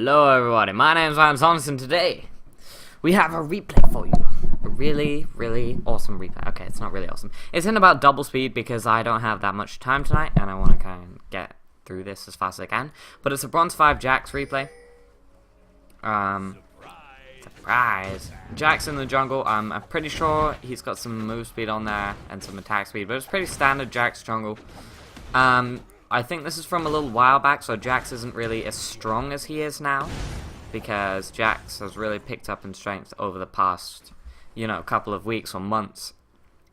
Hello everybody, my name's Ryan Thompson. Today we have a replay for you. A really, really awesome replay. Okay, it's not really awesome. It's in about double speed because I don't have that much time tonight and I want to kind of get through this as fast as I can. But it's a Bronze 5 Jax replay. Surprise! Jax in the jungle. I'm pretty sure he's got some move speed on there and some attack speed, but it's pretty standard Jax jungle. I think this is from a little while back, so Jax isn't really as strong as he is now, because Jax has really picked up in strength over the past, couple of weeks or months.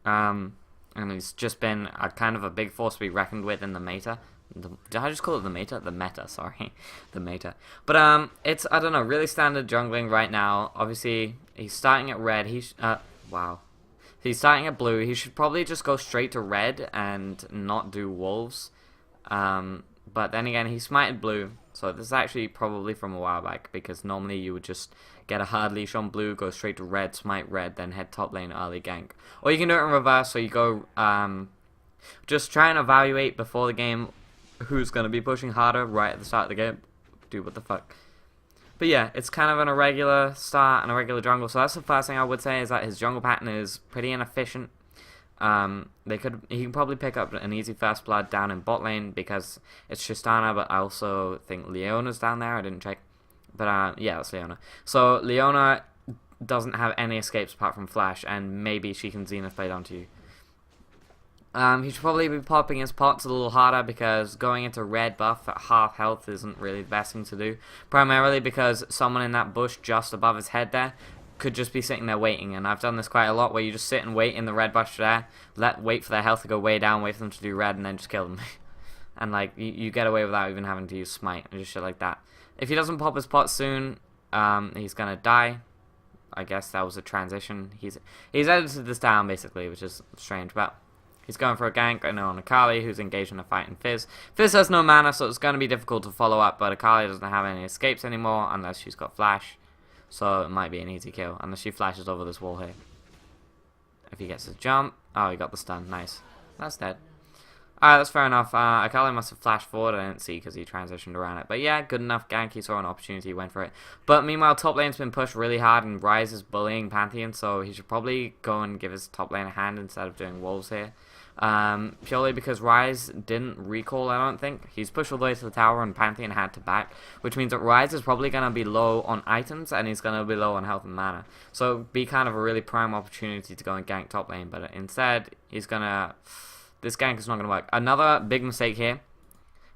And he's just been a kind of a big force to be reckoned with in the meta. Did I just call it the meta? The meta, sorry. The meta. But, it's, I don't know, really standard jungling right now. Obviously, he's starting at red. Wow. He's starting at blue. He should probably just go straight to red and not do wolves. But then again, he smited blue, so this is actually probably from a while back, because normally you would just get a hard leash on blue, go straight to red, smite red, then head top lane early gank. Or you can do it in reverse, so you go, just try and evaluate before the game who's going to be pushing harder right at the start of the game. Dude, what the fuck. But yeah, it's kind of an irregular start and a regular jungle, so that's the first thing I would say, is that his jungle pattern is pretty inefficient. He can probably pick up an easy first blood down in bot lane because it's Tristana, but I also think Leona's down there. I didn't check, but yeah, it's Leona. So Leona doesn't have any escapes apart from flash, and maybe she can Zenith Blade onto you. He should probably be popping his pots a little harder, because going into red buff at half health isn't really the best thing to do, primarily because someone in that bush just above his head there could just be sitting there waiting, and I've done this quite a lot, where you just sit and wait in the red bush there, wait for their health to go way down, wait for them to do red, and then just kill them. And like, you get away without even having to use smite, and just shit like that. If he doesn't pop his pot soon, he's gonna die. I guess that was a transition. He's edited this down, basically, which is strange, but he's going for a gank, I know, on Akali, who's engaged in a fight in Fizz. Fizz has no mana, so it's gonna be difficult to follow up, but Akali doesn't have any escapes anymore, unless she's got flash. So it might be an easy kill, unless she flashes over this wall here. If he gets his jump. Oh, he got the stun. Nice. That's dead. Alright, that's fair enough. Akali must have flashed forward. I didn't see because he transitioned around it. But yeah, good enough gank. He saw an opportunity, went for it. But meanwhile, top lane's been pushed really hard, and Ryze is bullying Pantheon, so he should probably go and give his top lane a hand instead of doing wolves here. Purely because Ryze didn't recall, I don't think. He's pushed all the way to the tower and Pantheon had to back, which means that Ryze is probably going to be low on items and he's going to be low on health and mana. So it'd be kind of a really prime opportunity to go and gank top lane, but instead he's going to... This gank is not going to work. Another big mistake here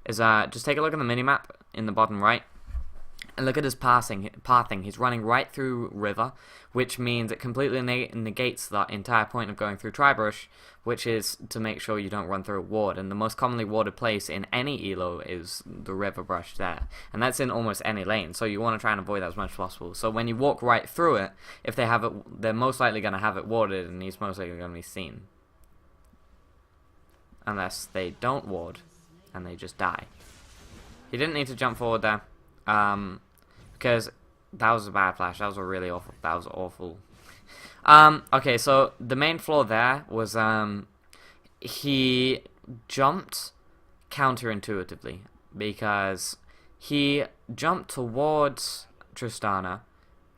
is just take a look at the minimap in the bottom right. And look at his pathing. He's running right through river, which means it completely negates that entire point of going through Tribrush, which is to make sure you don't run through a ward. And the most commonly warded place in any elo is the river brush there, and that's in almost any lane. So you want to try and avoid that as much as possible. So when you walk right through it, if they have it, they're most likely going to have it warded, and he's most likely going to be seen, unless they don't ward and they just die. He didn't need to jump forward there. Because that was a bad flash. That was awful. Okay, so the main flaw there was, he jumped counterintuitively, because he jumped towards Tristana,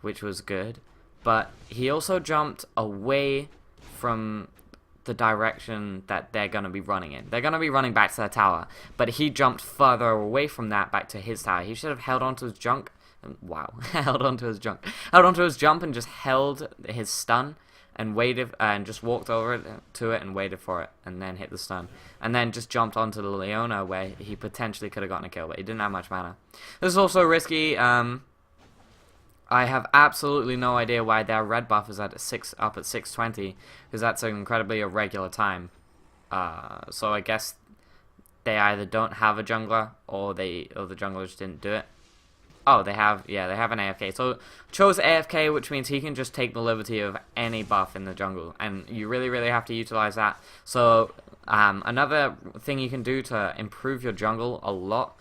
which was good, but he also jumped away from the direction that they're going to be running in. They're going to be running back to their tower, but he jumped further away from that back to his tower. He should have held onto his junk. Wow. Held onto his junk. Held onto his jump and just held his stun and waited, and just walked over to it and waited for it, and then hit the stun. And then just jumped onto the Leona, where he potentially could have gotten a kill, but he didn't have much mana. This is also risky. I have absolutely no idea why their red buff is up at 620, because that's an incredibly irregular time. So I guess they either don't have a jungler, or the junglers didn't do it. Oh, they have an AFK. So chose AFK, which means he can just take the liberty of any buff in the jungle, and you really, really have to utilize that. So another thing you can do to improve your jungle a lot,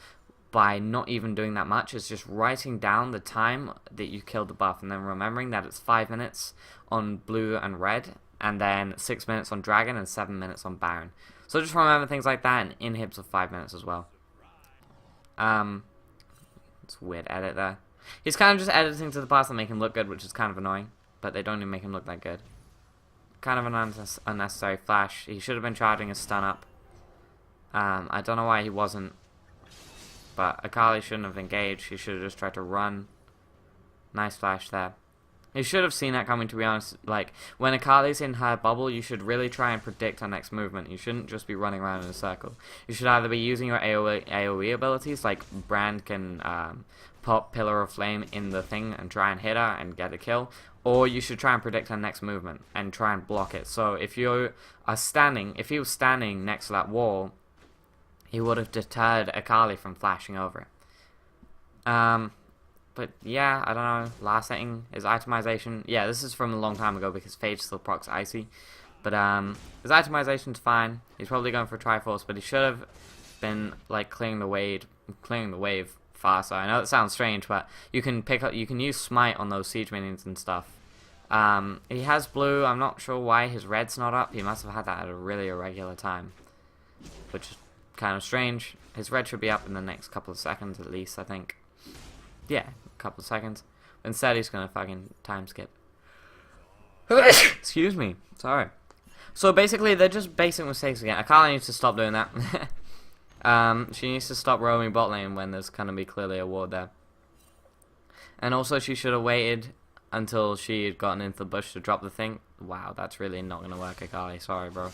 by not even doing that much, is just writing down the time that you killed the buff, and then remembering that it's 5 minutes on blue and red, and then 6 minutes on dragon, and 7 minutes on baron. So just remember things like that, and inhibs of 5 minutes as well. It's a weird edit there. He's kind of just editing to the parts that make him look good, which is kind of annoying. But they don't even make him look that good. Kind of an unnecessary flash. He should have been charging his stun up. I don't know why he wasn't. But Akali shouldn't have engaged. He should have just tried to run. Nice flash there. You should have seen that coming, to be honest. Like, when Akali's in her bubble, you should really try and predict her next movement. You shouldn't just be running around in a circle. You should either be using your AoE abilities, like Brand can pop Pillar of Flame in the thing and try and hit her and get a kill, or you should try and predict her next movement and try and block it. So if you are standing, if he was standing next to that wall, he would have deterred Akali from flashing over it. But yeah, I don't know. Last setting is itemization. Yeah, this is from a long time ago because Phage still procs Icy. But his itemization's fine. He's probably going for Triforce, but he should have been like clearing the wave faster. I know it sounds strange, but you can use Smite on those siege minions and stuff. He has blue. I'm not sure why his red's not up. He must have had that at a really irregular time, which is kind of strange. His red should be up in the next couple of seconds at least, I think. Yeah, a couple of seconds. Instead, he's gonna fucking time skip. Excuse me. Sorry. So basically, they're just basic mistakes again. Akali needs to stop doing that. She needs to stop roaming bot lane when there's gonna be clearly a ward there. And also, she should have waited until she had gotten into the bush to drop the thing. Wow, that's really not gonna work, Akali. Sorry, bro.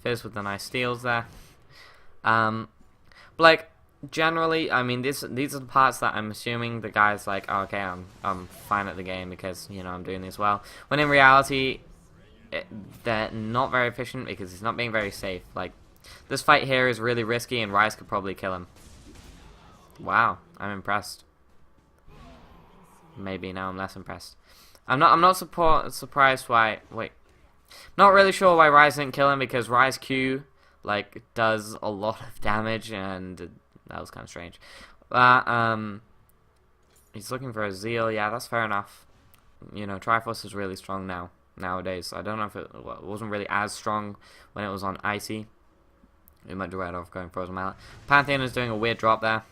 Fizz with the nice steals there. But like, generally, I mean, these are the parts that I'm assuming the guy's like, oh, okay, I'm fine at the game because, you know, I'm doing this well. When in reality, they're not very efficient because he's not being very safe. Like, this fight here is really risky and Ryze could probably kill him. Wow, I'm impressed. Maybe now I'm less impressed. I'm not surprised why. Wait, not really sure why Ryze didn't kill him because Ryze Q like does a lot of damage and. That was kind of strange. He's looking for a Zeal. Yeah, that's fair enough. You know, Triforce is really strong nowadays. I don't know if it wasn't really as strong when it was on Icy. We might do right off going Frozen Mallet. Pantheon is doing a weird drop there.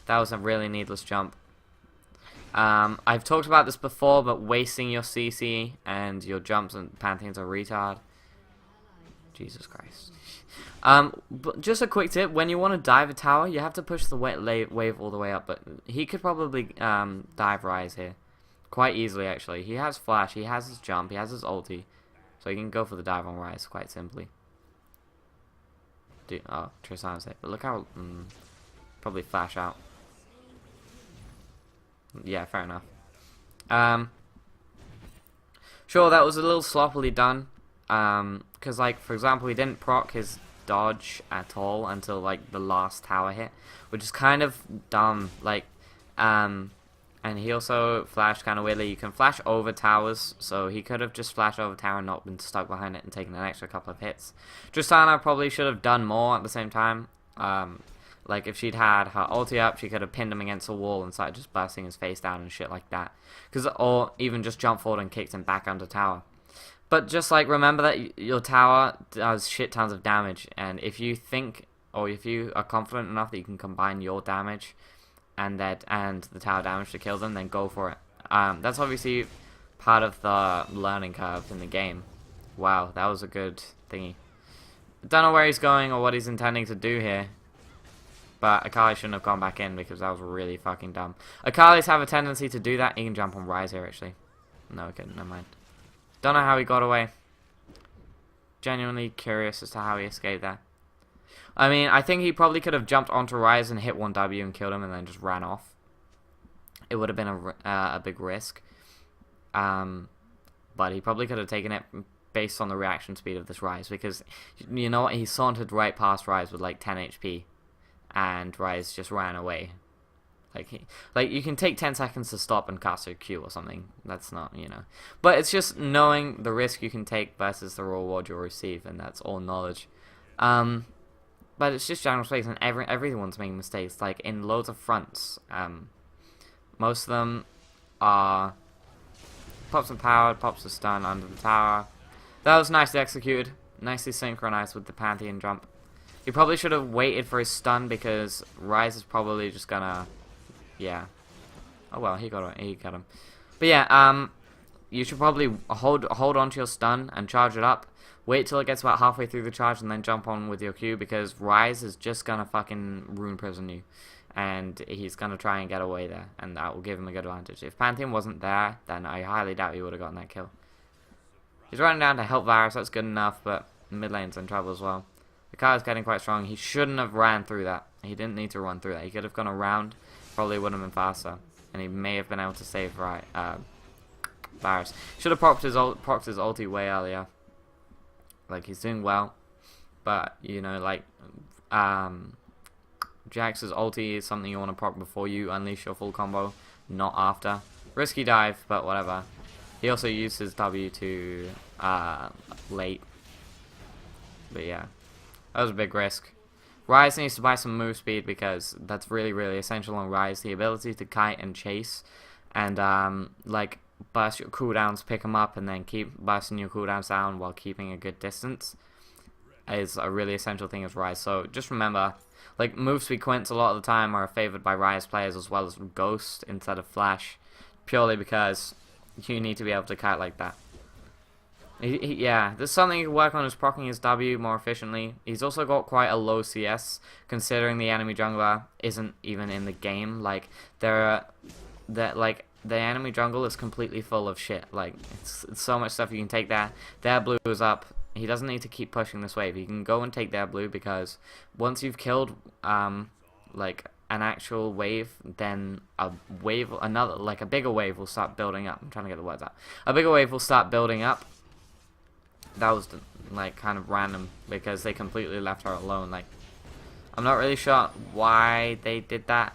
That was a really needless jump. I've talked about this before, but wasting your CC and your jumps and Pantheon's a retard. Jesus Christ. But just a quick tip, when you want to dive a tower, you have to push the wave all the way up, but he could probably dive Ryze here. Quite easily, actually. He has flash, he has his jump, he has his ulti, so he can go for the dive on Ryze quite simply. Oh, Tristan's it, but look how... probably flash out. Yeah, fair enough. Sure, that was a little sloppily done. Because, like, for example, he didn't proc his dodge at all until, like, the last tower hit, which is kind of dumb. Like, and he also flashed kind of weirdly. You can flash over towers, so he could have just flashed over tower and not been stuck behind it and taken an extra couple of hits. Tristana probably should have done more at the same time. Like, if she'd had her ulti up, she could have pinned him against a wall and started just bursting his face down and shit like that. Or even just jump forward and kicked him back under tower. But just, like, remember that your tower does shit tons of damage, and if you think, or if you are confident enough that you can combine your damage and the tower damage to kill them, then go for it. That's obviously part of the learning curve in the game. Wow, that was a good thingy. Don't know where he's going or what he's intending to do here, but Akali shouldn't have gone back in because that was really fucking dumb. Akalis have a tendency to do that. He can jump on Ryze here, actually. No, okay, never mind. Don't know how he got away. Genuinely curious as to how he escaped there. I mean, I think he probably could have jumped onto Ryze and hit 1W and killed him and then just ran off. It would have been a big risk. But he probably could have taken it based on the reaction speed of this Ryze. Because, you know what, he sauntered right past Ryze with like 10 HP. And Ryze just ran away. Like, you can take 10 seconds to stop and cast a Q or something. That's not, you know. But it's just knowing the risk you can take versus the reward you'll receive, and that's all knowledge. But it's just general mistakes, and everyone's making mistakes, like, in loads of fronts. Most of them are pops and powered, pops a stun under the tower. That was nicely executed. Nicely synchronized with the Pantheon jump. He probably should have waited for his stun, because Ryze is probably just gonna Yeah. Oh well, he got him. But yeah, you should probably hold on to your stun and charge it up. Wait till it gets about halfway through the charge and then jump on with your Q, because Ryze is just gonna fucking rune prison you. And he's gonna try and get away there, and that will give him a good advantage. If Pantheon wasn't there, then I highly doubt he would have gotten that kill. He's running down to help Varus, that's good enough, but mid lane's in trouble as well. The car is getting quite strong. He shouldn't have ran through that. He didn't need to run through that. He could have gone around, probably would have been faster, and he may have been able to save Varus. Should have procced his ulti way earlier. Like, he's doing well, but you know, like, Jax's ulti is something you want to proc before you unleash your full combo, not after. Risky dive, but whatever. He also used his W to late. But yeah, that was a big risk. Ryze needs to buy some move speed, because that's really, really essential on Ryze. The ability to kite and chase, and like, burst your cooldowns, pick them up, and then keep bursting your cooldowns down while keeping a good distance is a really essential thing as Ryze. So just remember, like, move speed quints a lot of the time are favored by Ryze players as well as Ghost instead of Flash, purely because you need to be able to kite like that. Yeah, there's something you can work on, is proccing his W more efficiently. He's also got quite a low CS, considering the enemy jungler isn't even in the game. Like, the enemy jungle is completely full of shit. Like, it's so much stuff you can take there. Their blue is up. He doesn't need to keep pushing this wave. He can go and take their blue, because once you've killed like an actual wave, then a wave, like a bigger wave will start building up. I'm trying to get the words out. A bigger wave will start building up. That was like kind of random, because they completely left her alone. Like, I'm not really sure why they did that.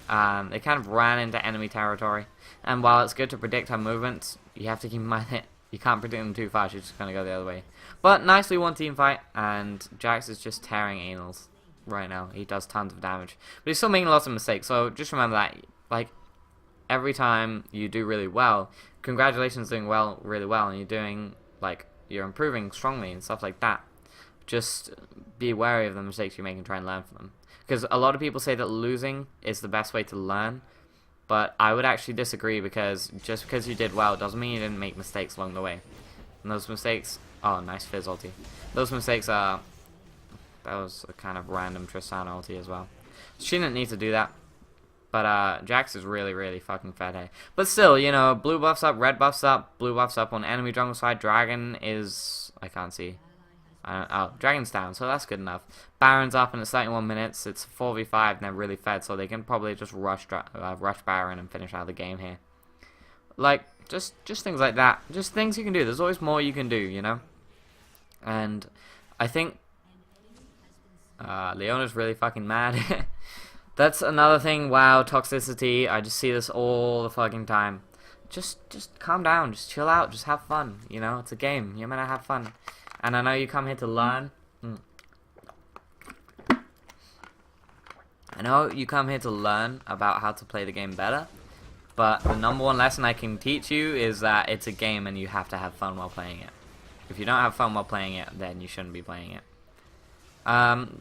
They kind of ran into enemy territory, and while it's good to predict her movements, you have to keep in mind that you can't predict them too fast. You're just gonna go the other way. But nicely won team fight, and Jax is just tearing anals right now. He does tons of damage, but he's still making lots of mistakes. So just remember that, like, every time you do really well, congratulations, doing well, really well, and you're doing, like, you're improving strongly and stuff like that. Just be wary of the mistakes you make and try and learn from them. Because a lot of people say that losing is the best way to learn, but I would actually disagree, because just because you did well doesn't mean you didn't make mistakes along the way. And those mistakes... Oh, nice Fizz ulti. Those mistakes are... That was a kind of random Tristana ulti as well. She didn't need to do that. But Jax is really, really fucking fed here. But still, you know, blue buffs up, red buffs up, blue buffs up on enemy jungle side. Dragon is... I can't see. Oh, Dragon's down, so that's good enough. Baron's up, and it's 31 minutes. It's 4v5, and they're really fed, so they can probably just rush Baron and finish out the game here. Like, just things like that. Just things you can do. There's always more you can do, you know? And I think Leona's really fucking mad. That's another thing. Wow, toxicity. I just see this all the fucking time. Just calm down. Just chill out. Just have fun. You know, it's a game. You're meant to have fun. And I know you come here to learn. I know you come here to learn about how to play the game better. But the #1 lesson I can teach you is that it's a game and you have to have fun while playing it. If you don't have fun while playing it, then you shouldn't be playing it.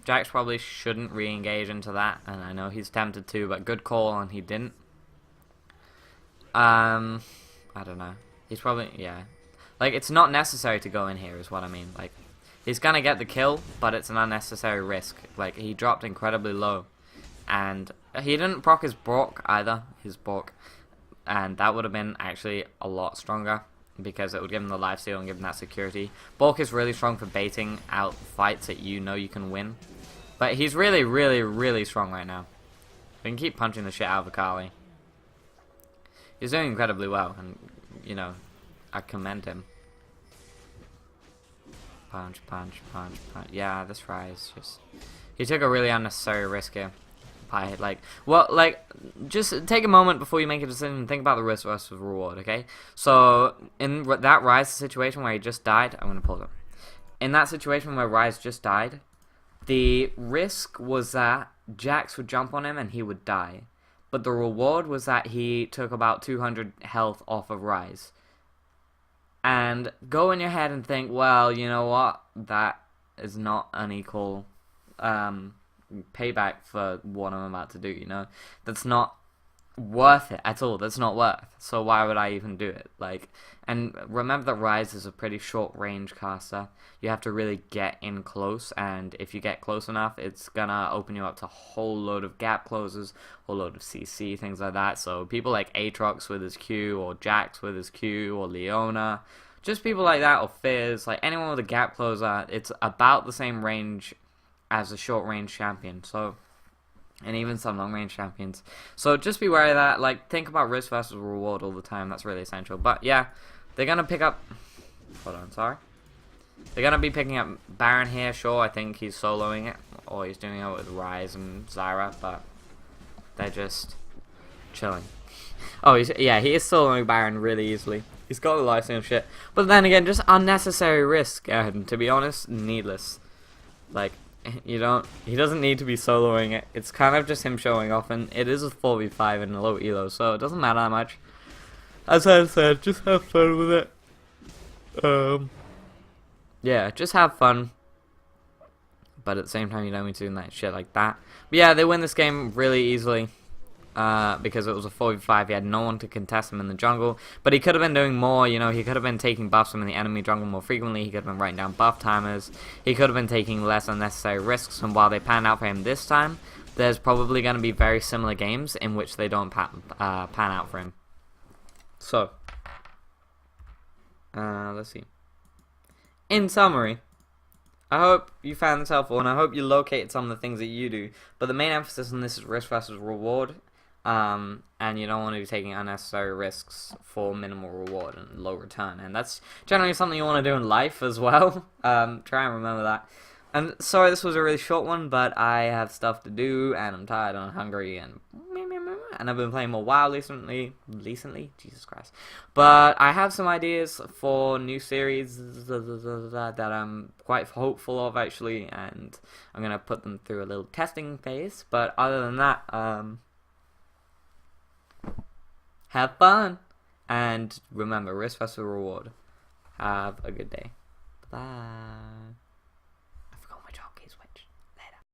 Jax probably shouldn't re-engage into that, and I know he's tempted to, but good call, and he didn't. I don't know. He's probably, yeah. Like, it's not necessary to go in here, is what I mean. Like, he's gonna get the kill, but it's an unnecessary risk. Like, he dropped incredibly low, and he didn't proc his Bork either, and that would have been actually a lot stronger, because it would give him the lifesteal and give him that security. Bork is really strong for baiting out fights that you know you can win, but he's really, really, really strong right now. We can keep punching the shit out of Akali. He's doing incredibly well, and, you know, I commend him. Punch, punch, punch, punch. Yeah, this Ryze just... He took a really unnecessary risk here. By, like... Well, like, just take a moment before you make a decision and think about the risk versus reward, okay? So, in that Ryze situation where he just died... I'm gonna pause it. In that situation where Ryze just died, the risk was that Jax would jump on him and he would die. But the reward was that he took about 200 health off of Ryze. And go in your head and think, well, you know what? That is not an equal payback for what I'm about to do, you know? That's not worth it at all. That's not worth. So why would I even do it? Like, and remember that Ryze is a pretty short range caster. You have to really get in close, and if you get close enough, it's gonna open you up to a whole load of gap closes, a whole load of CC, things like that. So people like Aatrox with his Q, or Jax with his Q, or Leona, just people like that, or Fizz, like anyone with a gap closer, it's about the same range as a short range champion. So, and even some long range champions. So just be wary of that. Like, think about risk versus reward all the time. That's really essential. But yeah, they're gonna pick up. Hold on, sorry. They're gonna be picking up Baron here. Sure, I think he's soloing it, or he's doing it with Ryze and Zyra, but they're just chilling. Oh, he is soloing Baron really easily. He's got the Lycium shit, but then again, just unnecessary risk. And to be honest, needless. Like, he doesn't need to be soloing it. It's kind of just him showing off, and it is a 4v5 and a low elo, so it doesn't matter that much. As I said, just have fun with it. Yeah, just have fun. But at the same time, you don't need to do that shit like that. But yeah, they win this game really easily. Because it was a 4v5, he had no one to contest him in the jungle, but he could have been doing more, you know, he could have been taking buffs from the enemy jungle more frequently, he could have been writing down buff timers, he could have been taking less unnecessary risks, and while they pan out for him this time, there's probably going to be very similar games in which they don't pan out for him. So, let's see. In summary, I hope you found this helpful, and I hope you located some of the things that you do, but the main emphasis on this is risk versus reward. And you don't want to be taking unnecessary risks for minimal reward and low return, and that's generally something you want to do in life as well. Try and remember that. And sorry this was a really short one, but I have stuff to do, and I'm tired and I'm hungry, and I've been playing more WoW recently, Jesus Christ. But I have some ideas for new series that I'm quite hopeful of, actually, and I'm gonna put them through a little testing phase. But other than that, have fun, and remember, risk versus reward. Have a good day. Bye.